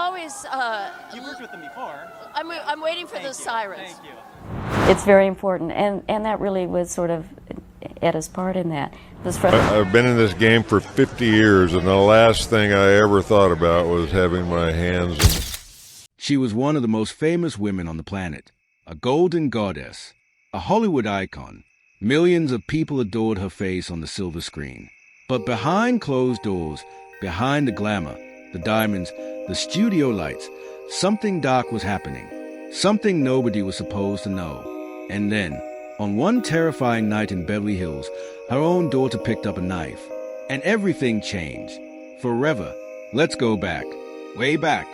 always. You've worked with them before. I'm waiting for the sirens. Thank you. It's very important, and that really was sort of Etta's part in that. I've been in this game for 50 years, and the last thing I ever thought about was having my hands in. She was one of the most famous women on the planet, a golden goddess, a Hollywood icon. Millions of people adored her face on the silver screen. But behind closed doors, behind the glamour, the diamonds, the studio lights, something dark was happening, something nobody was supposed to know. And then, on one terrifying night in Beverly Hills, her own daughter picked up a knife, and everything changed. Forever. Let's go back, way back,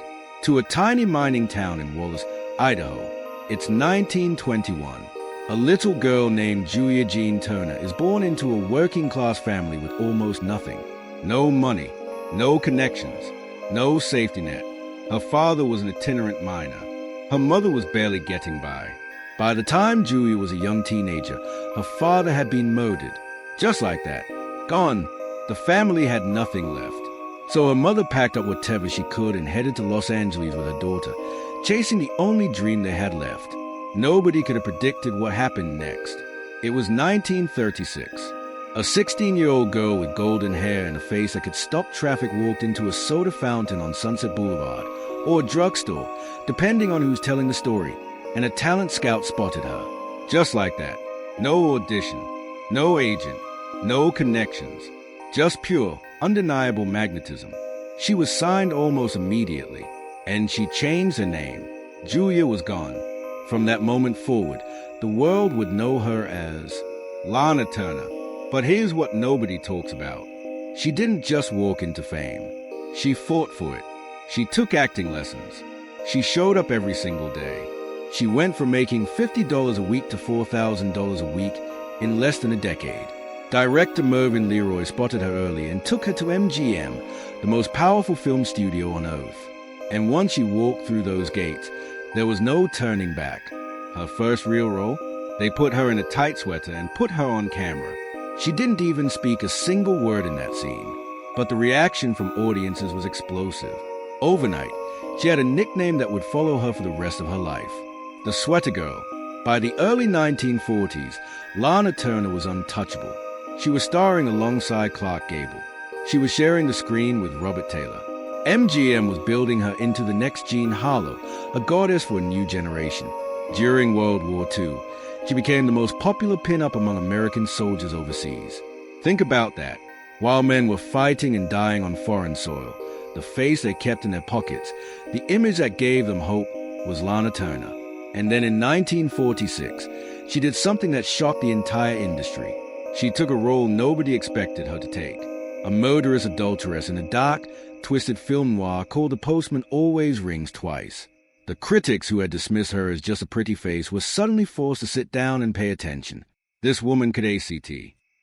to a tiny mining town in Wallace, Idaho. It's 1921. A little girl named Julia Jean Turner is born into a working-class family with almost nothing. No money, no connections, no safety net. Her father was an itinerant miner. Her mother was barely getting by. By the time Julia was a young teenager, her father had been murdered. Just like that. Gone. The family had nothing left. So her mother packed up whatever she could and headed to Los Angeles with her daughter, chasing the only dream they had left. Nobody could have predicted what happened next. It was 1936. A 16-year-old girl with golden hair and a face that could stop traffic walked into a soda fountain on Sunset Boulevard, or a drugstore, depending on who's telling the story, and a talent scout spotted her. Just like that. No audition, no agent, no connections. Just pure, undeniable magnetism. She was signed almost immediately, and she changed her name. Julia was gone. From that moment forward, the world would know her as Lana Turner. But here's what nobody talks about. She didn't just walk into fame. She fought for it. She took acting lessons. She showed up every single day. She went from making $50 a week to $4,000 a week in less than a decade. Director Mervyn Leroy spotted her early and took her to MGM, the most powerful film studio on earth. And once she walked through those gates, there was no turning back. Her first real role, they put her in a tight sweater and put her on camera. She didn't even speak a single word in that scene. But the reaction from audiences was explosive. Overnight, she had a nickname that would follow her for the rest of her life. The Sweater Girl. By the early 1940s, Lana Turner was untouchable. She was starring alongside Clark Gable. She was sharing the screen with Robert Taylor. MGM was building her into the next Jean Harlow, a goddess for a new generation. During World War II, she became the most popular pin-up among American soldiers overseas. Think about that. While men were fighting and dying on foreign soil, the face they kept in their pockets, the image that gave them hope, was Lana Turner. And then in 1946, she did something that shocked the entire industry. She took a role nobody expected her to take. A murderous adulteress in a dark, twisted film noir called The Postman Always Rings Twice. The critics who had dismissed her as just a pretty face were suddenly forced to sit down and pay attention. This woman could ACT.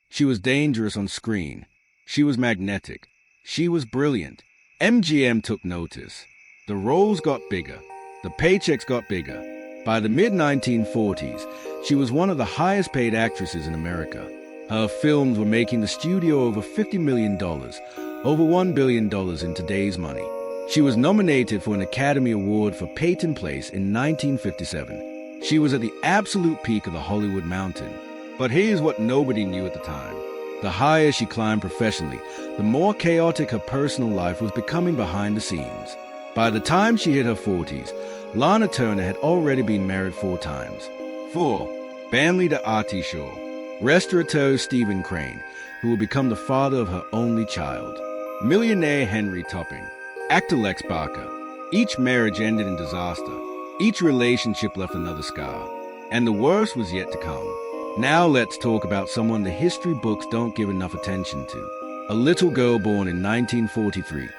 She was dangerous on screen. She was magnetic. She was brilliant. MGM took notice. The roles got bigger. The paychecks got bigger. By the mid-1940s, she was one of the highest-paid actresses in America. Her films were making the studio over $50 million, over $1 billion in today's money. She was nominated for an Academy Award for Peyton Place in 1957. She was at the absolute peak of the Hollywood mountain. But here's what nobody knew at the time. The higher she climbed professionally, the more chaotic her personal life was becoming behind the scenes. By the time she hit her 40s, Lana Turner had already been married 4 times. 4. Bandleader Artie Shaw. Restaurateur Stephen Crane, who would become the father of her only child. Millionaire Henry Topping. Actor Lex Barker. Each marriage ended in disaster. Each relationship left another scar. And the worst was yet to come. Now let's talk about someone the history books don't give enough attention to. A little girl born in 1943,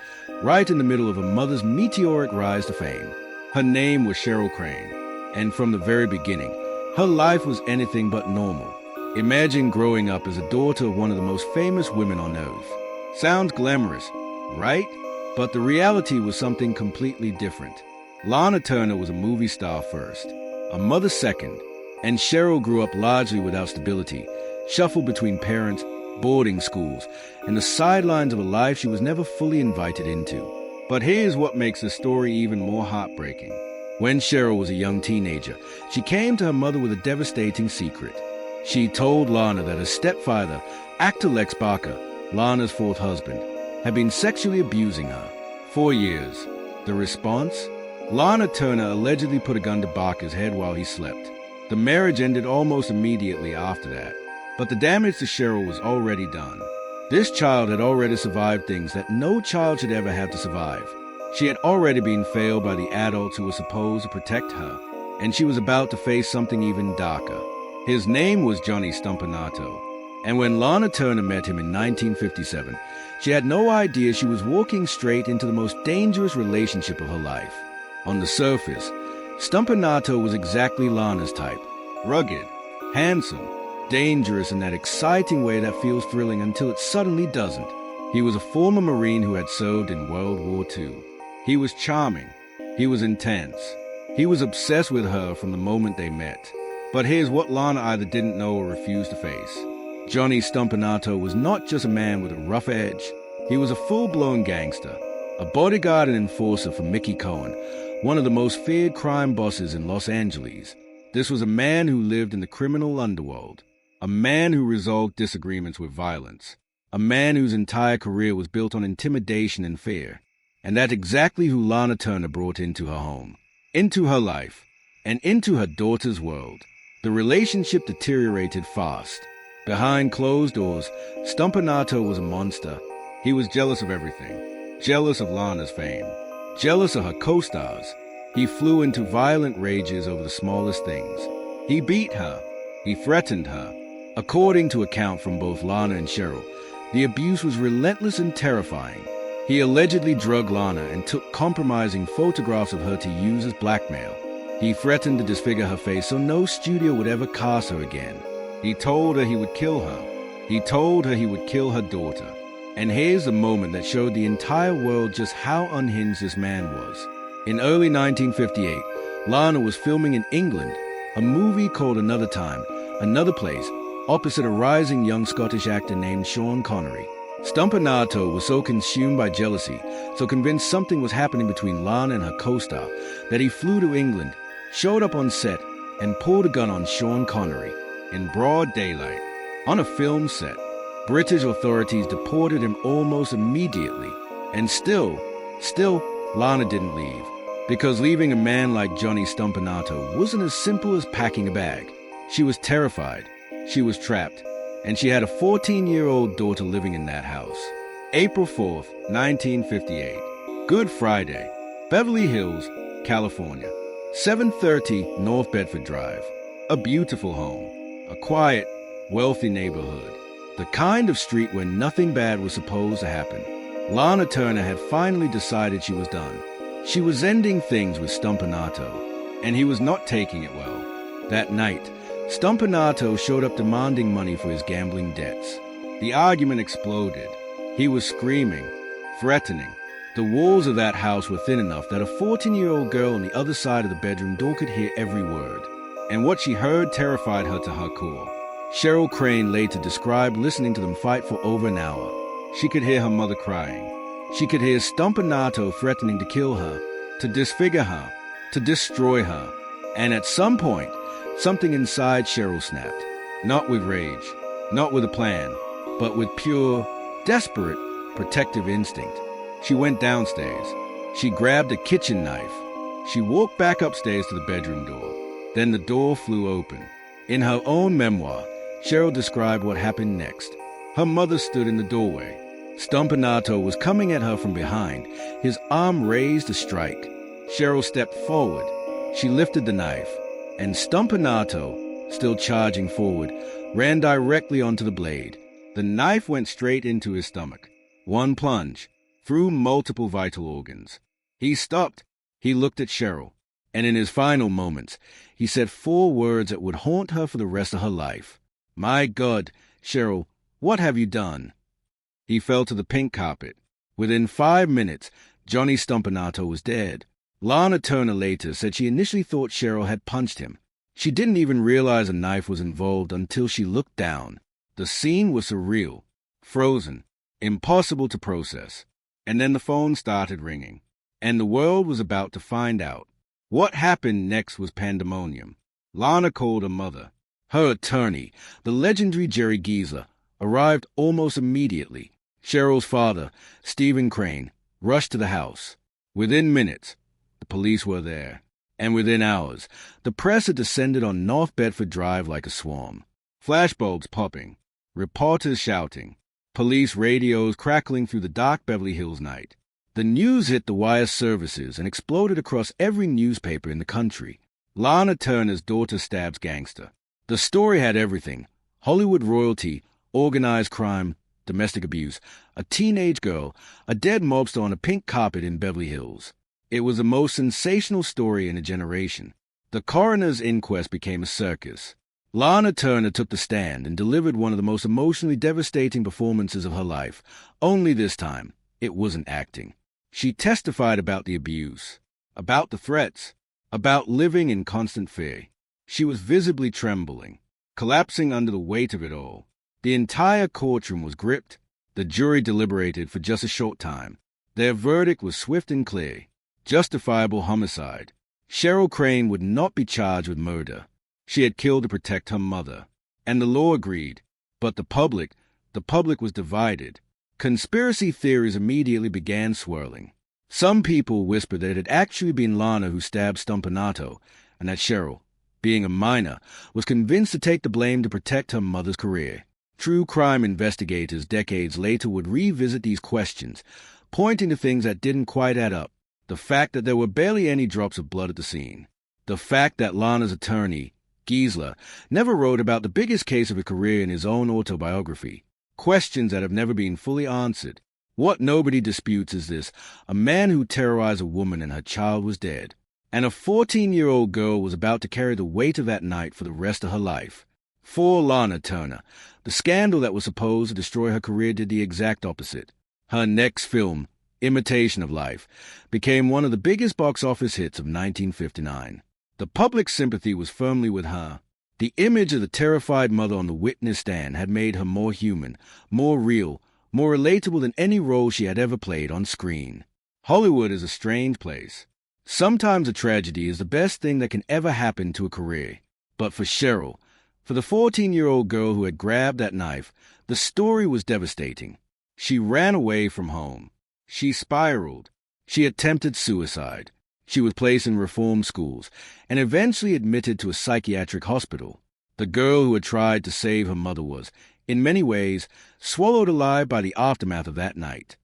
right in the middle of her mother's meteoric rise to fame. Her name was Cheryl Crane, and from the very beginning, her life was anything but normal. Imagine growing up as a daughter of one of the most famous women on earth. Sounds glamorous, right? But the reality was something completely different. Lana Turner was a movie star first, a mother second, and Cheryl grew up largely without stability, shuffled between parents, boarding schools, and the sidelines of a life she was never fully invited into. But here's what makes the story even more heartbreaking. When Cheryl was a young teenager, she came to her mother with a devastating secret. She told Lana that her stepfather, actor Lex Barker, Lana's fourth husband, had been sexually abusing her. 4 years. The response? Lana Turner allegedly put a gun to Barker's head while he slept. The marriage ended almost immediately after that, but the damage to Cheryl was already done. This child had already survived things that no child should ever have to survive. She had already been failed by the adults who were supposed to protect her, and she was about to face something even darker. His name was Johnny Stompanato, and when Lana Turner met him in 1957, she had no idea she was walking straight into the most dangerous relationship of her life. On the surface, Stompanato was exactly Lana's type. Rugged, handsome, dangerous in that exciting way that feels thrilling until it suddenly doesn't. He was a former Marine who had served in World War II. He was charming. He was intense. He was obsessed with her from the moment they met. But here's what Lana either didn't know or refused to face. Johnny Stompanato was not just a man with a rough edge. He was a full-blown gangster, a bodyguard and enforcer for Mickey Cohen, one of the most feared crime bosses in Los Angeles. This was a man who lived in the criminal underworld, a man who resolved disagreements with violence, a man whose entire career was built on intimidation and fear. And that's exactly who Lana Turner brought into her home, into her life, and into her daughter's world. The relationship deteriorated fast. Behind closed doors, Stompanato was a monster. He was jealous of everything, jealous of Lana's fame, jealous of her co-stars. He flew into violent rages over the smallest things. He beat her. He threatened her. According to account from both Lana and Cheryl, the abuse was relentless and terrifying. He allegedly drugged Lana and took compromising photographs of her to use as blackmail. He threatened to disfigure her face so no studio would ever cast her again. He told her he would kill her. He told her he would kill her daughter. And here's the moment that showed the entire world just how unhinged this man was. In early 1958, Lana was filming in England a movie called Another Time, Another Place, opposite a rising young Scottish actor named Sean Connery. Stompanato was so consumed by jealousy, so convinced something was happening between Lana and her co-star, that he flew to England, showed up on set, and pulled a gun on Sean Connery in broad daylight. On a film set, British authorities deported him almost immediately. And still, Lana didn't leave. Because leaving a man like Johnny Stompanato wasn't as simple as packing a bag. She was terrified. She was trapped. And she had a 14-year-old daughter living in that house. April 4th, 1958. Good Friday. Beverly Hills, California. 730 North Bedford Drive. A beautiful home. A quiet, wealthy neighborhood. The kind of street where nothing bad was supposed to happen. Lana Turner had finally decided she was done. She was ending things with Stompanato, and he was not taking it well. That night, Stompanato showed up demanding money for his gambling debts. The argument exploded. He was screaming, threatening. The walls of that house were thin enough that a 14-year-old girl on the other side of the bedroom door could hear every word. And what she heard terrified her to her core. Cheryl Crane later described listening to them fight for over an hour. She could hear her mother crying. She could hear Stompanato threatening to kill her, to disfigure her, to destroy her. And at some point, something inside Cheryl snapped. Not with rage, not with a plan, but with pure, desperate, protective instinct. She went downstairs. She grabbed a kitchen knife. She walked back upstairs to the bedroom door. Then the door flew open. In her own memoir, Cheryl described what happened next. Her mother stood in the doorway. Stompanato was coming at her from behind, his arm raised to strike. Cheryl stepped forward. She lifted the knife, and Stompanato, still charging forward, ran directly onto the blade. The knife went straight into his stomach. One plunge, through multiple vital organs. He stopped. He looked at Cheryl, and in his final moments, he said 4 words that would haunt her for the rest of her life. "My God, Cheryl, what have you done?" He fell to the pink carpet. Within 5 minutes, Johnny Stompanato was dead. Lana Turner later said she initially thought Cheryl had punched him. She didn't even realize a knife was involved until she looked down. The scene was surreal, frozen, impossible to process. And then the phone started ringing. and the world was about to find out. What happened next was pandemonium. Lana called her mother. Her attorney, the legendary Jerry Giesler, arrived almost immediately. Cheryl's father, Stephen Crane, rushed to the house. Within minutes, the police were there. And within hours, the press had descended on North Bedford Drive like a swarm. Flashbulbs popping, reporters shouting, police radios crackling through the dark Beverly Hills night. The news hit the wire services and exploded across every newspaper in the country. Lana Turner's daughter stabs gangster. The story had everything: Hollywood royalty, organized crime, domestic abuse, a teenage girl, a dead mobster on a pink carpet in Beverly Hills. It was the most sensational story in a generation. The coroner's inquest became a circus. Lana Turner took the stand and delivered one of the most emotionally devastating performances of her life. Only this time, it wasn't acting. She testified about the abuse, about the threats, about living in constant fear. She was visibly trembling, collapsing under the weight of it all. The entire courtroom was gripped. The jury deliberated for just a short time. Their verdict was swift and clear: justifiable homicide. Cheryl Crane would not be charged with murder. She had killed to protect her mother. And the law agreed. But the public was divided. Conspiracy theories immediately began swirling. Some people whispered that it had actually been Lana who stabbed Stompanato, and that Cheryl, being a minor, was convinced to take the blame to protect her mother's career. True crime investigators decades later would revisit these questions, pointing to things that didn't quite add up. The fact that there were barely any drops of blood at the scene. The fact that Lana's attorney, Giesler, never wrote about the biggest case of her career in his own autobiography. Questions that have never been fully answered. What nobody disputes is this: a man who terrorized a woman and her child was dead. And a 14-year-old girl was about to carry the weight of that night for the rest of her life. For Lana Turner, the scandal that was supposed to destroy her career did the exact opposite. Her next film, Imitation of Life, became one of the biggest box office hits of 1959. The public's sympathy was firmly with her. The image of the terrified mother on the witness stand had made her more human, more real, more relatable than any role she had ever played on screen. Hollywood is a strange place. Sometimes a tragedy is the best thing that can ever happen to a career. But for Cheryl, for the 14-year-old girl who had grabbed that knife, the story was devastating. She ran away from home. She spiraled. She attempted suicide. She was placed in reform schools and eventually admitted to a psychiatric hospital. The girl who had tried to save her mother was, in many ways, swallowed alive by the aftermath of that night.